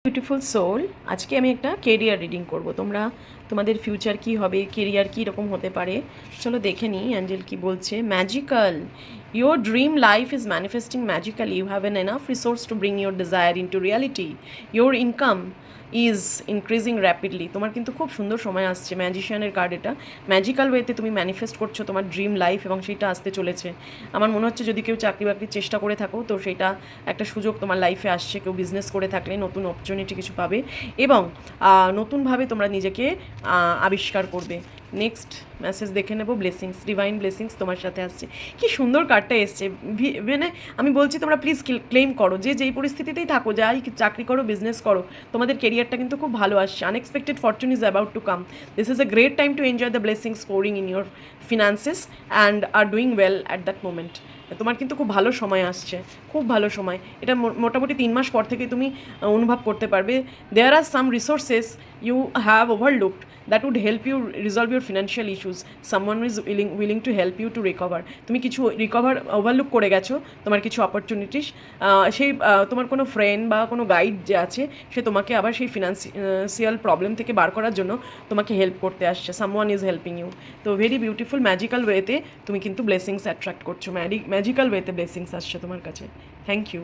Beautiful soul, আজকে আমি একটা কেরিয়ার রিডিং করব। তোমরা তোমাদের ফিউচার কি হবে, কেরিয়ার কী রকম হতে পারে, চলো দেখে নিই অ্যাঞ্জেল কি বলছে। Magical, your dream life is manifesting magically. You have an enough resource to bring your desire into reality. Your income is increasing rapidly. তোমার কিন্তু খুব সুন্দর সময় আসছে। ম্যাজিশিয়ানের কার্ড এটা। ম্যাজিক্যাল ওয়েতে তুমি ম্যানিফেস্ট করছো তোমার ড্রিম লাইফ এবং সেইটা আসতে চলেছে। আমার মনে হচ্ছে যদি কেউ চাকরি বাকরির চেষ্টা করে থাকো তো সেইটা একটা সুযোগ তোমার লাইফে আসছে। কেউ বিজনেস করে থাকলে নতুন অপরচুনিটি কিছু পাবে এবং নতুনভাবে তোমরা নিজেকে আবিষ্কার করবে। নেক্সট মেসেজ দেখে নেবো। ব্লেসিংস, ডিভাইন ব্লেসিংস তোমার সাথে আসছে। কি সুন্দর কার্ডটা এসছে। মানে আমি বলছি তোমরা প্লিজ ক্লেম করো, যে যেই পরিস্থিতিতেই থাকো, যাই চাকরি করো, বিজনেস করো, তোমাদের কেরিয়ারটা কিন্তু খুব ভালো আসছে। Unexpected fortune is about to come. This is a great time to enjoy the blessings pouring in your finances and are doing well at that moment. তোমার কিন্তু খুব ভালো সময় আসছে, খুব ভালো সময়। এটা মোটামুটি 3 মাস পর থেকে তুমি অনুভব করতে পারবে। There are some resources you have overlooked that would help you resolve your financial issues. Someone is willing to help you to recover. তুমি কিছু ওভারলুক করে গেছো, তোমার কিছু অপরচুনিটিস। সেই তোমার কোনো ফ্রেন্ড বা কোনো গাইড যে আছে সে তোমাকে আবার সেই ফিনান্সিয়াল প্রবলেম থেকে বার করার জন্য তোমাকে হেল্প করতে আসছে। Someone is helping you. তো ভেরি বিউটিফুল ম্যাজিক্যাল ওয়েতে তুমি কিন্তু ব্লেসিংস অ্যাট্রাক্ট করছো। ম্যাজিক্যাল ওয়েতে ব্লেসিংস আসছে তোমার কাছে। Thank you.